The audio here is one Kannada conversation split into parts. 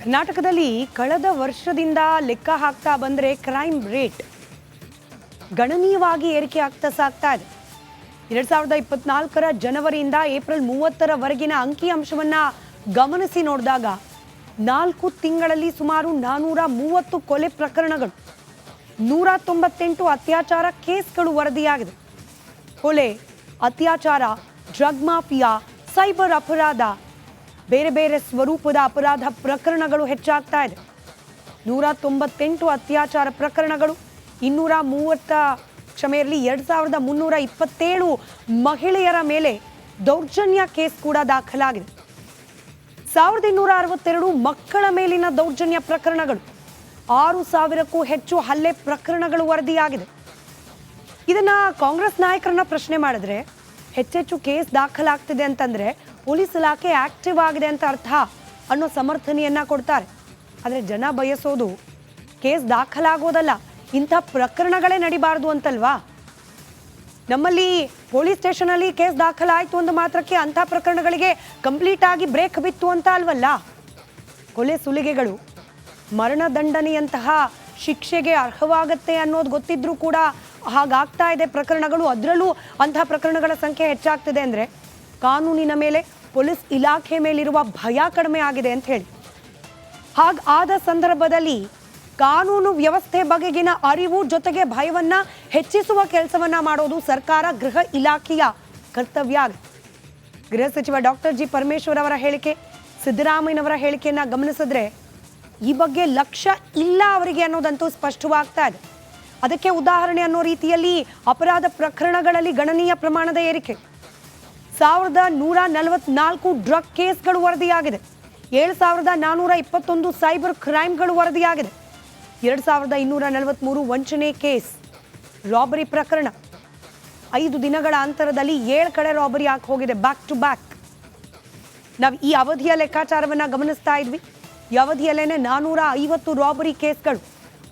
ಕರ್ನಾಟಕದಲ್ಲಿ ಕಳೆದ ವರ್ಷದಿಂದ ಲೆಕ್ಕ ಹಾಕ್ತಾ ಬಂದರೆ ಕ್ರೈಮ್ ರೇಟ್ ಗಣನೀಯವಾಗಿ ಏರಿಕೆ ಆಗ್ತಾ ಸಾಗ್ತಾ ಇದೆ. 2024ರ ಜನವರಿಯಿಂದ ಏಪ್ರಿಲ್ 30ರವರೆಗಿನ ಅಂಕಿಅಂಶವನ್ನು ಗಮನಿಸಿ ನೋಡಿದಾಗ 4 ತಿಂಗಳಲ್ಲಿ ಸುಮಾರು 430 ಕೊಲೆ ಪ್ರಕರಣಗಳು, 198 ಅತ್ಯಾಚಾರ ಕೇಸ್ಗಳು ವರದಿಯಾಗಿದೆ. ಕೊಲೆ, ಅತ್ಯಾಚಾರ, ಡ್ರಗ್ ಮಾಫಿಯಾ, ಸೈಬರ್ ಅಪರಾಧ, ಬೇರೆ ಬೇರೆ ಸ್ವರೂಪದ ಅಪರಾಧ ಪ್ರಕರಣಗಳು ಹೆಚ್ಚಾಗ್ತಾ ಇದೆ. 198 ಅತ್ಯಾಚಾರ ಪ್ರಕರಣಗಳು, 2327 ಮಹಿಳೆಯರ ಮೇಲೆ ದೌರ್ಜನ್ಯ ಕೇಸ್ ಕೂಡ ದಾಖಲಾಗಿದೆ. 1262 ಮಕ್ಕಳ ಮೇಲಿನ ದೌರ್ಜನ್ಯ ಪ್ರಕರಣಗಳು, 6000ಕ್ಕೂ ಹೆಚ್ಚು ಹಲ್ಲೆ ಪ್ರಕರಣಗಳು ವರದಿಯಾಗಿದೆ. ಇದನ್ನ ಕಾಂಗ್ರೆಸ್ ನಾಯಕರನ್ನ ಪ್ರಶ್ನೆ ಮಾಡಿದ್ರೆ ಹೆಚ್ಚೆಚ್ಚು ಕೇಸ್ ದಾಖಲಾಗ್ತಿದೆ ಅಂತಂದ್ರೆ ಪೊಲೀಸ್ ಇಲಾಖೆ ಆಕ್ಟಿವ್ ಆಗಿದೆ ಅಂತ ಅರ್ಥ ಅನ್ನೋ ಸಮರ್ಥನೆಯನ್ನ ಕೊಡ್ತಾರೆ. ಆದರೆ ಜನ ಬಯಸೋದು ಕೇಸ್ ದಾಖಲಾಗೋದಲ್ಲ, ಇಂಥ ಪ್ರಕರಣಗಳೇ ನಡಿಬಾರ್ದು ಅಂತಲ್ವಾ. ನಮ್ಮಲ್ಲಿ ಪೊಲೀಸ್ ಸ್ಟೇಷನಲ್ಲಿ ಕೇಸ್ ದಾಖಲಾಯಿತು ಅಂದ ಮಾತ್ರಕ್ಕೆ ಅಂಥ ಪ್ರಕರಣಗಳಿಗೆ ಕಂಪ್ಲೀಟ್ ಆಗಿ ಬ್ರೇಕ್ ಬಿತ್ತು ಅಂತ ಅಲ್ವಲ್ಲ. ಕೊಲೆ ಸುಲಿಗೆಗಳು ಮರಣದಂಡನೆಯಂತಹ ಶಿಕ್ಷೆಗೆ ಅರ್ಹವಾಗತ್ತೆ ಅನ್ನೋದು ಗೊತ್ತಿದ್ರೂ ಕೂಡ ಹಾಗಾಗ್ತಾ ಇದೆ ಪ್ರಕರಣಗಳು. ಅದರಲ್ಲೂ ಅಂಥ ಪ್ರಕರಣಗಳ ಸಂಖ್ಯೆ ಹೆಚ್ಚಾಗ್ತಿದೆ ಅಂದರೆ ಕಾನೂನಿನ ಮೇಲೆ, ಪೊಲೀಸ್ ಇಲಾಖೆ ಮೇಲಿರುವ ಭಯ ಕಡಿಮೆ ಆಗಿದೆ ಅಂತ ಹೇಳಿ. ಹಾಗಾದ ಸಂದರ್ಭದಲ್ಲಿ ಕಾನೂನು ವ್ಯವಸ್ಥೆ ಬಗೆಗಿನ ಅರಿವು ಜೊತೆಗೆ ಭಯವನ್ನ ಹೆಚ್ಚಿಸುವ ಕೆಲಸವನ್ನ ಮಾಡೋದು ಸರ್ಕಾರ, ಗೃಹ ಇಲಾಖೆಯ ಕರ್ತವ್ಯ ಆಗುತ್ತೆ. ಗೃಹ ಸಚಿವ ಡಾಕ್ಟರ್ ಜಿ ಪರಮೇಶ್ವರ್ ಅವರ ಹೇಳಿಕೆ, ಸಿದ್ದರಾಮಯ್ಯನವರ ಹೇಳಿಕೆಯನ್ನ ಗಮನಿಸಿದ್ರೆ ಈ ಬಗ್ಗೆ ಲಕ್ಷ್ಯ ಇಲ್ಲ ಅವರಿಗೆ ಅನ್ನೋದಂತೂ ಸ್ಪಷ್ಟವಾಗ್ತಾ ಇದೆ. ಅದಕ್ಕೆ ಉದಾಹರಣೆ ಅನ್ನೋ ರೀತಿಯಲ್ಲಿ ಅಪರಾಧ ಪ್ರಕರಣಗಳಲ್ಲಿ ಗಣನೀಯ ಪ್ರಮಾಣದ ಏರಿಕೆ. 1144 ಡ್ರಗ್ ಕೇಸ್ಗಳು ವರದಿಯಾಗಿದೆ. 7421 ಸೈಬರ್ ಕ್ರೈಮ್ಗಳು ವರದಿಯಾಗಿದೆ. 2243 ವಂಚನೆ ಕೇಸ್, ರಾಬರಿ ಪ್ರಕರಣ. 5 ದಿನಗಳ ಅಂತರದಲ್ಲಿ 7 ಕಡೆ ರಾಬರಿ ಆಗಿ ಹೋಗಿದೆ, ಬ್ಯಾಕ್ ಟು ಬ್ಯಾಕ್. ನಾವು ಈ ಅವಧಿಯ ಲೆಕ್ಕಾಚಾರವನ್ನು ಗಮನಿಸ್ತಾ ಇದ್ವಿ. ಈ ಅವಧಿಯಲ್ಲೇನೆ 450 ರಾಬರಿ ಕೇಸ್ಗಳು,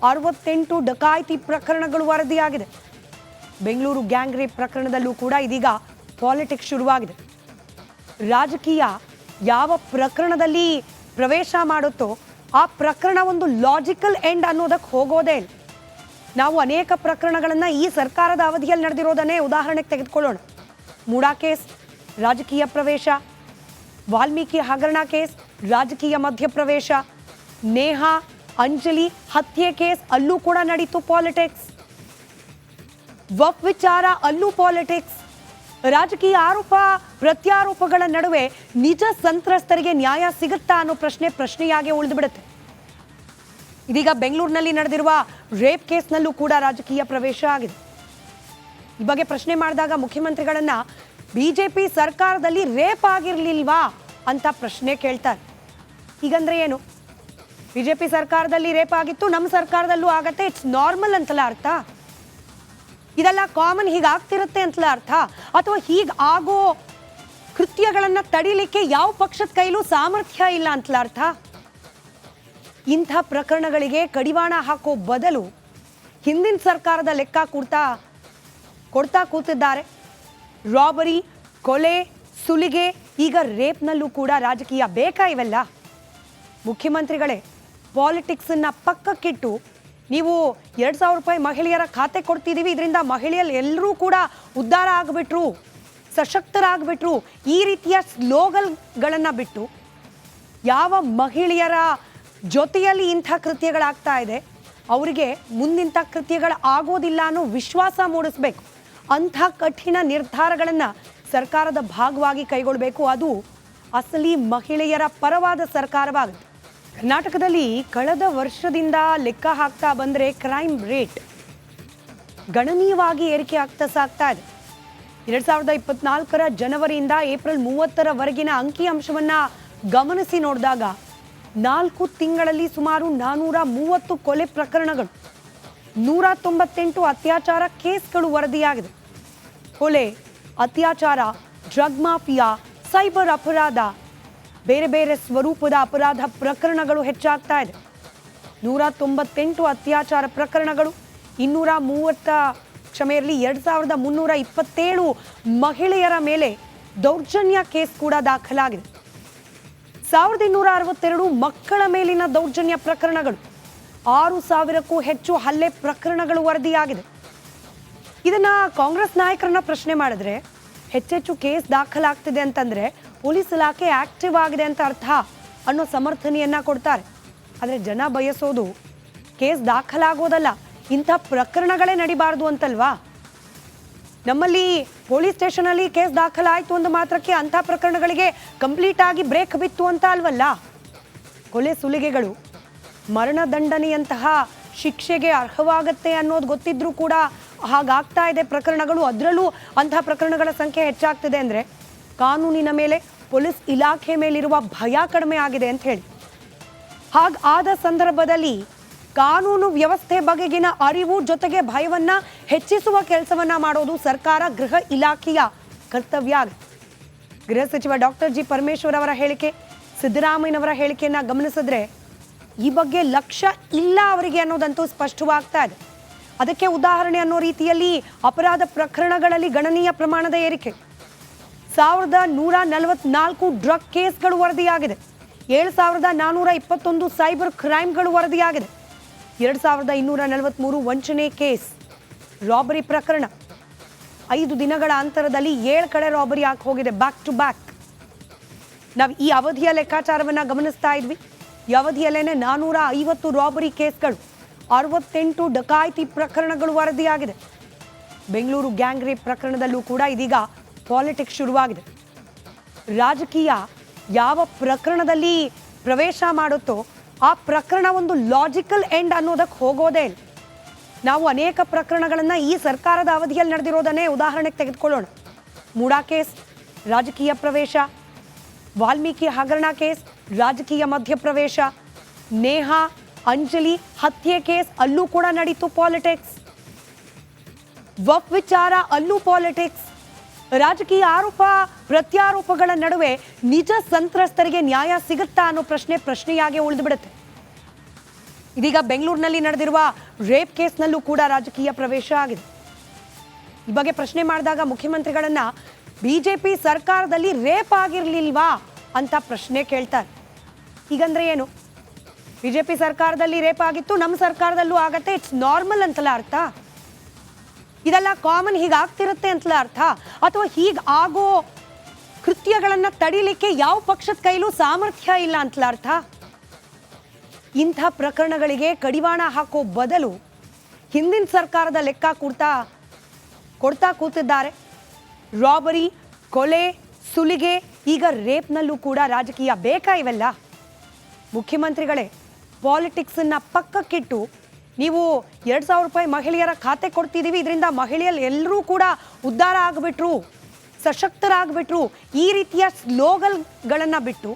68 ಡಕಾಯಿತಿ ಪ್ರಕರಣಗಳು ವರದಿಯಾಗಿದೆ. ಬೆಂಗಳೂರು ಗ್ಯಾಂಗ್ ರೇಪ್ ಪ್ರಕರಣದಲ್ಲೂ ಕೂಡ ಇದೀಗ ಪಾಲಿಟಿಕ್ಸ್ ಶುರುವಾಗಿದೆ. ರಾಜಕೀಯ ಯಾವ ಪ್ರಕರಣದಲ್ಲಿ ಪ್ರವೇಶ ಮಾಡುತ್ತೋ ಆ ಪ್ರಕರಣ ಒಂದು ಲಾಜಿಕಲ್ ಎಂಡ್ ಅನ್ನೋದಕ್ಕೆ ಹೋಗೋದೇ ಇಲ್ಲ. ನಾವು ಅನೇಕ ಪ್ರಕರಣಗಳನ್ನು ಈ ಸರ್ಕಾರದ ಅವಧಿಯಲ್ಲಿ ನಡೆದಿರೋದನ್ನೇ ಉದಾಹರಣೆಗೆ ತೆಗೆದುಕೊಳ್ಳೋಣ. ಮೂಡಾ ಕೇಸ್ ರಾಜಕೀಯ ಪ್ರವೇಶ, ವಾಲ್ಮೀಕಿ ಹಗರಣ ಕೇಸ್ ರಾಜಕೀಯ ಮಧ್ಯಪ್ರವೇಶ, ನೇಹಾ ಅಂಜಲಿ ಹತ್ಯೆ ಕೇಸ್ ಅಲ್ಲೂ ಕೂಡ ನಡೀತು ಪಾಲಿಟಿಕ್ಸ್. ವಫ್ ವಿಚಾರ ಅಲ್ಲೂ ಪಾಲಿಟಿಕ್ಸ್. ರಾಜಕೀಯ ಆರೋಪ ಪ್ರತ್ಯಾರೋಪಗಳ ನಡುವೆ ನಿಜ ಸಂತ್ರಸ್ತರಿಗೆ ನ್ಯಾಯ ಸಿಗುತ್ತಾ ಅನ್ನೋ ಪ್ರಶ್ನೆಯಾಗಿ ಉಳಿದು ಬಿಡುತ್ತೆ. ಇದೀಗ ಬೆಂಗಳೂರಿನಲ್ಲಿ ನಡೆದಿರುವ ರೇಪ್ ಕೇಸ್ನಲ್ಲೂ ಕೂಡ ರಾಜಕೀಯ ಪ್ರವೇಶ ಆಗಿದೆ. ಈ ಬಗ್ಗೆ ಪ್ರಶ್ನೆ ಮಾಡಿದಾಗ ಮುಖ್ಯಮಂತ್ರಿಗಳನ್ನ ಬಿಜೆಪಿ ಸರ್ಕಾರದಲ್ಲಿ ರೇಪ್ ಆಗಿರ್ಲಿಲ್ವಾ ಅಂತ ಪ್ರಶ್ನೆ ಕೇಳ್ತಾರೆ. ಹೀಗಂದ್ರೆ ಏನು? ಬಿಜೆಪಿ ಸರ್ಕಾರದಲ್ಲಿ ರೇಪ್ ಆಗಿತ್ತು, ನಮ್ಮ ಸರ್ಕಾರದಲ್ಲೂ ಆಗತ್ತೆ, ಇಟ್ಸ್ ನಾರ್ಮಲ್ ಅಂತಲ್ಲ ಅರ್ಥ? ಇದೆಲ್ಲ ಕಾಮನ್, ಹೀಗಾಗ್ತಿರುತ್ತೆ ಅಂತಲ್ಲ ಅರ್ಥ? ಅಥವಾ ಹೀಗಾಗೋ ಕೃತ್ಯಗಳನ್ನು ತಡಿಲಿಕ್ಕೆ ಯಾವ ಪಕ್ಷದ ಕೈಲೂ ಸಾಮರ್ಥ್ಯ ಇಲ್ಲ ಅಂತಲ್ಲ ಅರ್ಥ? ಇಂಥ ಪ್ರಕರಣಗಳಿಗೆ ಕಡಿವಾಣ ಹಾಕೋ ಬದಲು ಹಿಂದಿನ ಸರ್ಕಾರದ ಲೆಕ್ಕ ಕೊಡ್ತಾ ಕೂತಿದ್ದಾರೆ. ರಾಬರಿ, ಕೊಲೆ, ಸುಲಿಗೆ, ಈಗ ರೇಪ್ನಲ್ಲೂ ಕೂಡ ರಾಜಕೀಯ ಬೇಕಾ ಇವೆಲ್ಲ? ಮುಖ್ಯಮಂತ್ರಿಗಳೇ ಪಾಲಿಟಿಕ್ಸನ್ನ ಪಕ್ಕಕ್ಕಿಟ್ಟು ನೀವು 2000 ರೂಪಾಯಿ ಮಹಿಳೆಯರ ಖಾತೆ ಕೊಡ್ತಿದ್ದೀವಿ, ಇದರಿಂದ ಮಹಿಳೆಯರು ಎಲ್ಲರೂ ಕೂಡ ಉದ್ಧಾರ ಆಗಿಬಿಟ್ರು, ಸಶಕ್ತರಾಗ್ಬಿಟ್ರು, ಈ ರೀತಿಯ ಸ್ಲೋಗನ್ಗಳನ್ನು ಬಿಟ್ಟು ಯಾವ ಮಹಿಳೆಯರ ಜೊತೆಯಲ್ಲಿ ಇಂಥ ಕೃತ್ಯಗಳಾಗ್ತಾ ಇದೆ ಅವರಿಗೆ ಮುಂದಿಂಥ ಕೃತ್ಯಗಳು ಆಗೋದಿಲ್ಲ ಅನ್ನೋ ವಿಶ್ವಾಸ ಮೂಡಿಸ್ಬೇಕು. ಅಂಥ ಕಠಿಣ ನಿರ್ಧಾರಗಳನ್ನು ಸರ್ಕಾರದ ಭಾಗವಾಗಿ ಕೈಗೊಳ್ಳಬೇಕು. ಅದು ಅಸಲಿ ಮಹಿಳೆಯರ ಪರವಾದ ಸರ್ಕಾರವಾಗುತ್ತೆ. ಕರ್ನಾಟಕದಲ್ಲಿ ಕಳೆದ ವರ್ಷದಿಂದ ಲೆಕ್ಕ ಹಾಕ್ತಾ ಬಂದರೆ ಕ್ರೈಮ್ ರೇಟ್ ಗಣನೀಯವಾಗಿ ಏರಿಕೆ ಆಗ್ತಾ ಸಾಗ್ತಾ ಇದೆ. 2024ರ ಜನವರಿಯಿಂದ ಏಪ್ರಿಲ್ 30ರವರೆಗಿನ ಅಂಕಿಅಂಶವನ್ನು ಗಮನಿಸಿ ನೋಡಿದಾಗ 4 ತಿಂಗಳಲ್ಲಿ ಸುಮಾರು 430 ಕೊಲೆ ಪ್ರಕರಣಗಳು, 198 ಅತ್ಯಾಚಾರ ಕೇಸ್ಗಳು ವರದಿಯಾಗಿದೆ. ಕೊಲೆ, ಅತ್ಯಾಚಾರ, ಡ್ರಗ್ ಮಾಫಿಯಾ, ಸೈಬರ್ ಅಪರಾಧ, ಬೇರೆ ಬೇರೆ ಸ್ವರೂಪದ ಅಪರಾಧ ಪ್ರಕರಣಗಳು ಹೆಚ್ಚಾಗ್ತಾ ಇದೆ. 198 ಅತ್ಯಾಚಾರ ಪ್ರಕರಣಗಳು, 2327 ಮಹಿಳೆಯರ ಮೇಲೆ ದೌರ್ಜನ್ಯ ಕೇಸ್ ಕೂಡ ದಾಖಲಾಗಿದೆ. 1262 ಮಕ್ಕಳ ಮೇಲಿನ ದೌರ್ಜನ್ಯ ಪ್ರಕರಣಗಳು, 6000ಕ್ಕೂ ಹೆಚ್ಚು ಹಲ್ಲೆ ಪ್ರಕರಣಗಳು ವರದಿಯಾಗಿದೆ. ಇದನ್ನ ಕಾಂಗ್ರೆಸ್ ನಾಯಕರನ್ನ ಪ್ರಶ್ನೆ ಮಾಡಿದ್ರೆ ಹೆಚ್ಚೆಚ್ಚು ಕೇಸ್ ದಾಖಲಾಗ್ತಿದೆ ಅಂತಂದ್ರೆ ಪೊಲೀಸ್ ಇಲಾಖೆ ಆಕ್ಟಿವ್ ಆಗಿದೆ ಅಂತ ಅರ್ಥ ಅನ್ನೋ ಸಮರ್ಥನೆಯನ್ನ ಕೊಡ್ತಾರೆ. ಆದರೆ ಜನ ಬಯಸೋದು ಕೇಸ್ ದಾಖಲಾಗೋದಲ್ಲ, ಇಂಥ ಪ್ರಕರಣಗಳೇ ನಡಿಬಾರ್ದು ಅಂತಲ್ವಾ. ನಮ್ಮಲ್ಲಿ ಪೊಲೀಸ್ ಸ್ಟೇಷನಲ್ಲಿ ಕೇಸ್ ದಾಖಲಾಯಿತು ಅಂದ ಮಾತ್ರಕ್ಕೆ ಅಂಥ ಪ್ರಕರಣಗಳಿಗೆ ಕಂಪ್ಲೀಟ್ ಆಗಿ ಬ್ರೇಕ್ ಬಿತ್ತು ಅಂತ ಅಲ್ವಲ್ಲ. ಕೊಲೆ ಸುಲಿಗೆಗಳು ಮರಣದಂಡನೆಯಂತಹ ಶಿಕ್ಷೆಗೆ ಅರ್ಹವಾಗತ್ತೆ ಅನ್ನೋದು ಗೊತ್ತಿದ್ರೂ ಕೂಡ ಹಾಗಾಗ್ತಾ ಇದೆ ಪ್ರಕರಣಗಳು. ಅದರಲ್ಲೂ ಅಂಥ ಪ್ರಕರಣಗಳ ಸಂಖ್ಯೆ ಹೆಚ್ಚಾಗ್ತಿದೆ ಅಂದರೆ ಕಾನೂನಿನ ಮೇಲೆ ಪೊಲೀಸ್ ಇಲಾಖೆ ಮೇಲಿರುವ ಭಯ ಕಡಿಮೆ ಆಗಿದೆ ಅಂತ ಹೇಳಿ. ಹಾಗಾದ ಸಂದರ್ಭದಲ್ಲಿ ಕಾನೂನು ವ್ಯವಸ್ಥೆ ಬಗೆಗಿನ ಅರಿವು ಜೊತೆಗೆ ಭಯವನ್ನ ಹೆಚ್ಚಿಸುವ ಕೆಲಸವನ್ನ ಮಾಡೋದು ಸರ್ಕಾರ, ಗೃಹ ಇಲಾಖೆಯ ಕರ್ತವ್ಯ ಆಗುತ್ತೆ. ಗೃಹ ಸಚಿವ ಡಾಕ್ಟರ್ ಜಿ ಪರಮೇಶ್ವರ್ ಅವರ ಹೇಳಿಕೆ, ಸಿದ್ದರಾಮಯ್ಯನವರ ಹೇಳಿಕೆಯನ್ನ ಗಮನಿಸಿದ್ರೆ ಈ ಬಗ್ಗೆ ಲಕ್ಷ್ಯ ಇಲ್ಲ ಅವರಿಗೆ ಅನ್ನೋದಂತೂ ಸ್ಪಷ್ಟವಾಗ್ತಾ ಇದೆ. ಅದಕ್ಕೆ ಉದಾಹರಣೆ ಅನ್ನೋ ರೀತಿಯಲ್ಲಿ ಅಪರಾಧ ಪ್ರಕರಣಗಳಲ್ಲಿ ಗಣನೀಯ ಪ್ರಮಾಣದ ಏರಿಕೆ, 1144 ಡ್ರಗ್ ಕೇಸ್ಗಳು ವರದಿಯಾಗಿದೆ, 7421 ಸೈಬರ್ ಕ್ರೈಮ್ಗಳು ವರದಿಯಾಗಿದೆ, 2243 ವಂಚನೆ ಕೇಸ್, ರಾಬರಿ ಪ್ರಕರಣ 5 ದಿನಗಳ ಅಂತರದಲ್ಲಿ 7 ಕಡೆ ರಾಬರಿ ಆಗಿ ಹೋಗಿದೆ ಬ್ಯಾಕ್ ಟು ಬ್ಯಾಕ್. ನಾವು ಈ ಅವಧಿಯ ಲೆಕ್ಕಾಚಾರವನ್ನು ಗಮನಿಸ್ತಾ ಇದ್ವಿ. ಈ ಅವಧಿಯಲ್ಲೇನೆ 450 ರಾಬರಿ ಕೇಸ್ಗಳು, 68 ಡಕಾಯಿತಿ ಪ್ರಕರಣಗಳು ವರದಿಯಾಗಿದೆ. ಬೆಂಗಳೂರು ಗ್ಯಾಂಗ್ ರೇಪ್ ಪ್ರಕರಣದಲ್ಲೂ ಕೂಡ ಇದೀಗ ಪಾಲಿಟಿಕ್ಸ್ ಶುರುವಾಗಿದೆ. ರಾಜಕೀಯ ಯಾವ ಪ್ರಕರಣದಲ್ಲಿ ಪ್ರವೇಶ ಮಾಡುತ್ತೋ ಆ ಪ್ರಕರಣ ಒಂದು ಲಾಜಿಕಲ್ ಎಂಡ್ ಅನ್ನೋದಕ್ಕೆ ಹೋಗೋದೇ ಇಲ್ಲ. ನಾವು ಅನೇಕ ಪ್ರಕರಣಗಳನ್ನು ಈ ಸರ್ಕಾರದ ಅವಧಿಯಲ್ಲಿ ನಡೆದಿರೋದನ್ನೇ ಉದಾಹರಣೆಗೆ ತೆಗೆದುಕೊಳ್ಳೋಣ. ಮೂಡಾ ಕೇಸ್ ರಾಜಕೀಯ ಪ್ರವೇಶ, ವಾಲ್ಮೀಕಿ ಹಗರಣ ಕೇಸ್ ರಾಜಕೀಯ ಮಧ್ಯಪ್ರವೇಶ, ನೇಹಾ ಅಂಜಲಿ ಹತ್ಯೆ ಕೇಸ್ ಅಲ್ಲೂ ಕೂಡ ನಡೀತು ಪಾಲಿಟಿಕ್ಸ್, ವಫ್ ವಿಚಾರ ಅಲ್ಲೂ ಪಾಲಿಟಿಕ್ಸ್. ರಾಜಕೀಯ ಆರೋಪ ಪ್ರತ್ಯಾರೋಪಗಳ ನಡುವೆ ನಿಜ ಸಂತ್ರಸ್ತರಿಗೆ ನ್ಯಾಯ ಸಿಗುತ್ತಾ ಅನ್ನೋ ಪ್ರಶ್ನೆಯಾಗಿ ಉಳಿದು ಬಿಡುತ್ತೆ. ಇದೀಗ ಬೆಂಗಳೂರಿನಲ್ಲಿ ನಡೆದಿರುವ ರೇಪ್ ಕೇಸ್ನಲ್ಲೂ ಕೂಡ ರಾಜಕೀಯ ಪ್ರವೇಶ ಆಗಿದೆ. ಈ ಬಗ್ಗೆ ಪ್ರಶ್ನೆ ಮಾಡಿದಾಗ ಮುಖ್ಯಮಂತ್ರಿಗಳನ್ನ ಬಿಜೆಪಿ ಸರ್ಕಾರದಲ್ಲಿ ರೇಪ್ ಆಗಿರ್ಲಿಲ್ವಾ ಅಂತ ಪ್ರಶ್ನೆ ಕೇಳ್ತಾರೆ. ಹೀಗಂದ್ರೆ ಏನು? ಬಿಜೆಪಿ ಸರ್ಕಾರದಲ್ಲಿ ರೇಪ್ ಆಗಿತ್ತು, ನಮ್ಮ ಸರ್ಕಾರದಲ್ಲೂ ಆಗತ್ತೆ, ಇಟ್ಸ್ ನಾರ್ಮಲ್ ಅಂತಲ್ಲ ಅರ್ಥ? ಇದೆಲ್ಲ ಕಾಮನ್, ಹೀಗಾಗ್ತಿರುತ್ತೆ ಅಂತಲ್ಲ ಅರ್ಥ? ಅಥವಾ ಹೀಗಾಗೋ ಕೃತ್ಯಗಳನ್ನು ತಡಿಲಿಕ್ಕೆ ಯಾವ ಪಕ್ಷದ ಕೈಲೂ ಸಾಮರ್ಥ್ಯ ಇಲ್ಲ ಅಂತಲ್ಲ ಅರ್ಥ? ಇಂಥ ಪ್ರಕರಣಗಳಿಗೆ ಕಡಿವಾಣ ಹಾಕೋ ಬದಲು ಹಿಂದಿನ ಸರ್ಕಾರದ ಲೆಕ್ಕ ಕೊಡ್ತಾ ಕೂತಿದ್ದಾರೆ. ರಾಬರಿ, ಕೊಲೆ, ಸುಲಿಗೆ, ಈಗ ರೇಪ್ನಲ್ಲೂ ಕೂಡ ರಾಜಕೀಯ ಬೇಕಾ ಇವೆಲ್ಲ? ಮುಖ್ಯಮಂತ್ರಿಗಳೇ ಪಾಲಿಟಿಕ್ಸನ್ನು ಪಕ್ಕಕ್ಕಿಟ್ಟು ನೀವು 2,000 ರೂಪಾಯಿ ಮಹಿಳೆಯರ ಖಾತೆ ಕೊಡ್ತಿದ್ದೀವಿ, ಇದರಿಂದ ಮಹಿಳೆಯರು ಎಲ್ಲರೂ ಕೂಡ ಉದ್ಧಾರ ಆಗಿಬಿಟ್ರು, ಸಶಕ್ತರಾಗ್ಬಿಟ್ರು, ಈ ರೀತಿಯ ಸ್ಲೋಗನ್ಗಳನ್ನು ಬಿಟ್ಟು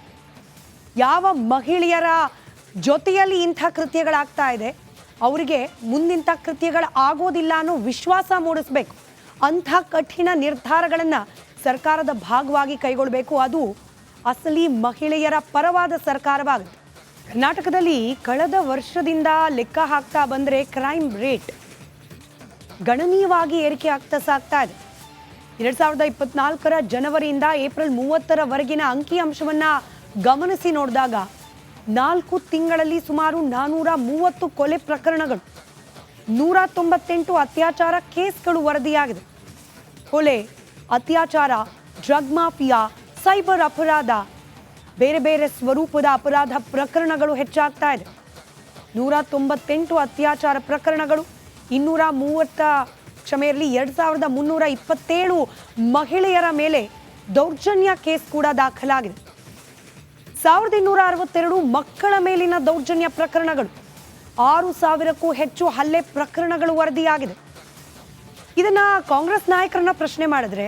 ಯಾವ ಮಹಿಳೆಯರ ಜೊತೆಯಲ್ಲಿ ಇಂಥ ಕೃತ್ಯಗಳಾಗ್ತಾ ಇದೆ ಅವರಿಗೆ ಮುಂದಿಂಥ ಕೃತ್ಯಗಳು ಆಗೋದಿಲ್ಲ ಅನ್ನೋ ವಿಶ್ವಾಸ ಮೂಡಿಸ್ಬೇಕು. ಅಂಥ ಕಠಿಣ ನಿರ್ಧಾರಗಳನ್ನು ಸರ್ಕಾರದ ಭಾಗವಾಗಿ ಕೈಗೊಳ್ಳಬೇಕು. ಅದು ಅಸಲಿ ಮಹಿಳೆಯರ ಪರವಾದ ಸರ್ಕಾರವಾಗುತ್ತೆ. ಕರ್ನಾಟಕದಲ್ಲಿ ಕಳೆದ ವರ್ಷದಿಂದ ಲೆಕ್ಕ ಹಾಕ್ತಾ ಬಂದರೆ ಕ್ರೈಮ್ ರೇಟ್ ಗಣನೀಯವಾಗಿ ಏರಿಕೆ ಆಗ್ತಾ ಸಾಗ್ತಾ ಇದೆ. 2024 ಜನವರಿಯಿಂದ ಏಪ್ರಿಲ್ 30ರವರೆಗಿನ ಅಂಕಿಅಂಶವನ್ನು ಗಮನಿಸಿ ನೋಡಿದಾಗ 4 ತಿಂಗಳಲ್ಲಿ ಸುಮಾರು 430 ಕೊಲೆ ಪ್ರಕರಣಗಳು, 198 ಅತ್ಯಾಚಾರ ಕೇಸ್ಗಳು ವರದಿಯಾಗಿದೆ. ಕೊಲೆ, ಅತ್ಯಾಚಾರ, ಡ್ರಗ್ ಮಾಫಿಯಾ, ಸೈಬರ್ ಅಪರಾಧ, ಬೇರೆ ಬೇರೆ ಸ್ವರೂಪದ ಅಪರಾಧ ಪ್ರಕರಣಗಳು ಹೆಚ್ಚಾಗ್ತಾ ಇದೆ. 198 ಅತ್ಯಾಚಾರ ಪ್ರಕರಣಗಳು, 2327 ಮಹಿಳೆಯರ ಮೇಲೆ ದೌರ್ಜನ್ಯ ಕೇಸ್ ಕೂಡ ದಾಖಲಾಗಿದೆ. 1262 ಮಕ್ಕಳ ಮೇಲಿನ ದೌರ್ಜನ್ಯ ಪ್ರಕರಣಗಳು, 6000ಕ್ಕೂ ಹೆಚ್ಚು ಹಲ್ಲೆ ಪ್ರಕರಣಗಳು ವರದಿಯಾಗಿದೆ. ಇದನ್ನ ಕಾಂಗ್ರೆಸ್ ನಾಯಕರನ್ನ ಪ್ರಶ್ನೆ ಮಾಡಿದ್ರೆ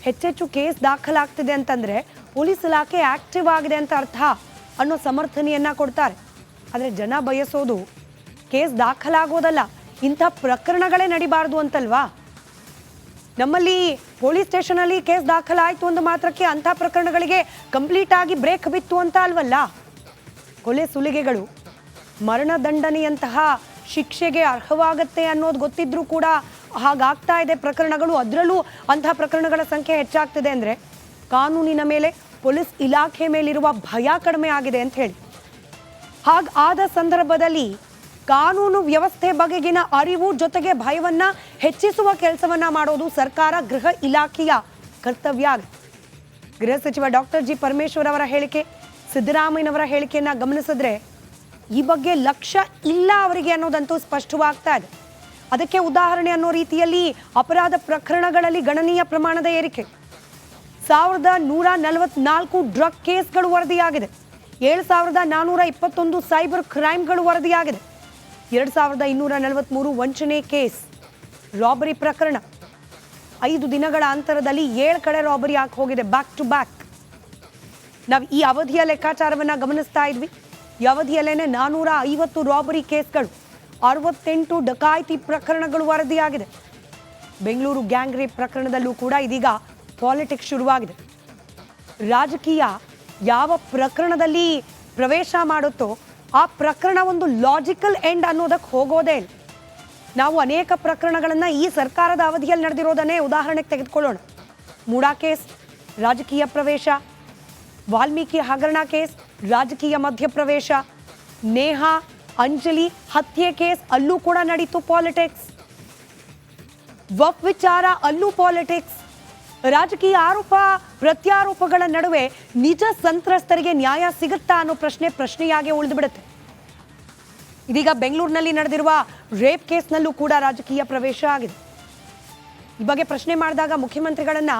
ಹೆಚ್ಚೆಚ್ಚು ಕೇಸ್ ದಾಖಲಾಗ್ತಿದೆ ಅಂತಂದ್ರೆ ಪೊಲೀಸ್ ಇಲಾಖೆ ಆಕ್ಟಿವ್ ಆಗಿದೆ ಅಂತ ಅರ್ಥ ಅನ್ನೋ ಸಮರ್ಥನೆಯನ್ನ ಕೊಡ್ತಾರೆ. ಆದರೆ ಜನ ಬಯಸೋದು ಕೇಸ್ ದಾಖಲಾಗೋದಲ್ಲ, ಇಂಥ ಪ್ರಕರಣಗಳೇ ನಡಿಬಾರ್ದು ಅಂತಲ್ವಾ. ನಮ್ಮಲ್ಲಿ ಪೊಲೀಸ್ ಸ್ಟೇಷನಲ್ಲಿ ಕೇಸ್ ದಾಖಲಾಯಿತು ಅಂದ ಮಾತ್ರಕ್ಕೆ ಅಂಥ ಪ್ರಕರಣಗಳಿಗೆ ಕಂಪ್ಲೀಟ್ ಆಗಿ ಬ್ರೇಕ್ ಬಿತ್ತು ಅಂತ ಅಲ್ವಲ್ಲ. ಕೊಲೆ ಸುಲಿಗೆಗಳು ಮರಣದಂಡನೆಯಂತಹ ಶಿಕ್ಷೆಗೆ ಅರ್ಹವಾಗತ್ತೆ ಅನ್ನೋದು ಗೊತ್ತಿದ್ರೂ ಕೂಡ ಹಾಗಾಗ್ತಾ ಇದೆ ಪ್ರಕರಣಗಳು. ಅದರಲ್ಲೂ ಅಂಥ ಪ್ರಕರಣಗಳ ಸಂಖ್ಯೆ ಹೆಚ್ಚಾಗ್ತಿದೆ ಅಂದರೆ ಕಾನೂನಿನ ಮೇಲೆ ಪೊಲೀಸ್ ಇಲಾಖೆ ಮೇಲಿರುವ ಭಯ ಕಡಿಮೆ ಆಗಿದೆ ಅಂತ ಹೇಳಿ. ಹಾಗಾದ ಸಂದರ್ಭದಲ್ಲಿ ಕಾನೂನು ವ್ಯವಸ್ಥೆ ಬಗೆಗಿನ ಅರಿವು ಜೊತೆಗೆ ಭಯವನ್ನ ಹೆಚ್ಚಿಸುವ ಕೆಲಸವನ್ನ ಮಾಡೋದು ಸರ್ಕಾರ, ಗೃಹ ಇಲಾಖೆಯ ಕರ್ತವ್ಯ ಆಗಿದೆ. ಗೃಹ ಸಚಿವ ಡಾಕ್ಟರ್ ಜಿ ಪರಮೇಶ್ವರ್ ಅವರ ಹೇಳಿಕೆ, ಸಿದ್ದರಾಮಯ್ಯನವರ ಹೇಳಿಕೆಯನ್ನ ಗಮನಿಸಿದ್ರೆ ಈ ಬಗ್ಗೆ ಲಕ್ಷ್ಯ ಇಲ್ಲ ಅವರಿಗೆ ಅನ್ನೋದಂತೂ ಸ್ಪಷ್ಟವಾಗ್ತಾ ಇದೆ. ಅದಕ್ಕೆ ಉದಾಹರಣೆ ಅನ್ನೋ ರೀತಿಯಲ್ಲಿ ಅಪರಾಧ ಪ್ರಕರಣಗಳಲ್ಲಿ ಗಣನೀಯ ಪ್ರಮಾಣದ ಏರಿಕೆ. 1144 ಡ್ರಗ್ ಕೇಸ್ಗಳು ವರದಿಯಾಗಿದೆ. 7421 ಸೈಬರ್ ಕ್ರೈಮ್ಗಳು ವರದಿಯಾಗಿದೆ. 2243 ವಂಚನೆ ಕೇಸ್. ರಾಬರಿ ಪ್ರಕರಣ 5 ದಿನಗಳ ಅಂತರದಲ್ಲಿ 7 ಕಡೆ ರಾಬರಿ ಆಗಿ ಹೋಗಿದೆ, ಬ್ಯಾಕ್ ಟು ಬ್ಯಾಕ್. ನಾವು ಈ ಅವಧಿಯ ಲೆಕ್ಕಾಚಾರವನ್ನ ಗಮನಿಸ್ತಾ ಇದ್ವಿ. ಈ ಅವಧಿಯಲ್ಲೇನೆ 450 ರಾಬರಿ ಕೇಸ್ಗಳು, 68 ಡಕಾಯಿತಿ ಪ್ರಕರಣಗಳು ವರದಿಯಾಗಿದೆ. ಬೆಂಗಳೂರು ಗ್ಯಾಂಗ್ ರೇಪ್ ಪ್ರಕರಣದಲ್ಲೂ ಕೂಡ ಇದೀಗ ಪಾಲಿಟಿಕ್ಸ್ ಶುರುವಾಗಿದೆ. ರಾಜಕೀಯ ಯಾವ ಪ್ರಕರಣದಲ್ಲಿ ಪ್ರವೇಶ ಮಾಡುತ್ತೋ ಆ ಪ್ರಕರಣ ಒಂದು ಲಾಜಿಕಲ್ ಎಂಡ್ ಅನ್ನೋದಕ್ಕೆ ಹೋಗೋದೇ ಇಲ್ಲ. ನಾವು ಅನೇಕ ಪ್ರಕರಣಗಳನ್ನು ಈ ಸರ್ಕಾರದ ಅವಧಿಯಲ್ಲಿ ನಡೆದಿರೋದನ್ನೇ ಉದಾಹರಣೆಗೆ ತೆಗೆದುಕೊಳ್ಳೋಣ. ಮೂಡಾ ಕೇಸ್ ರಾಜಕೀಯ ಪ್ರವೇಶ, ವಾಲ್ಮೀಕಿ ಹಗರಣ ಕೇಸ್ ರಾಜಕೀಯ ಮಧ್ಯಪ್ರವೇಶ, ನೇಹಾ ಅಂಜಲಿ ಹತ್ಯೆ ಕೇಸ್ ಅಲ್ಲೂ ಕೂಡ ನಡೀತು ಪಾಲಿಟಿಕ್ಸ್. ವಕ್ ವಿಚಾರ ಅಲ್ಲೂ ಪಾಲಿಟಿಕ್ಸ್. ರಾಜಕೀಯ ಆರೋಪ ಪ್ರತ್ಯಾರೋಪಗಳ ನಡುವೆ ನಿಜ ಸಂತ್ರಸ್ತರಿಗೆ ನ್ಯಾಯ ಸಿಗುತ್ತಾ ಅನ್ನೋ ಪ್ರಶ್ನೆಯಾಗಿ ಉಳಿದು ಬಿಡುತ್ತೆ. ಇದೀಗ ಬೆಂಗಳೂರಿನಲ್ಲಿ ನಡೆದಿರುವ ರೇಪ್ ಕೇಸ್ನಲ್ಲೂ ಕೂಡ ರಾಜಕೀಯ ಪ್ರವೇಶ ಆಗಿದೆ. ಈ ಬಗ್ಗೆ ಪ್ರಶ್ನೆ ಮಾಡಿದಾಗ ಮುಖ್ಯಮಂತ್ರಿಗಳನ್ನ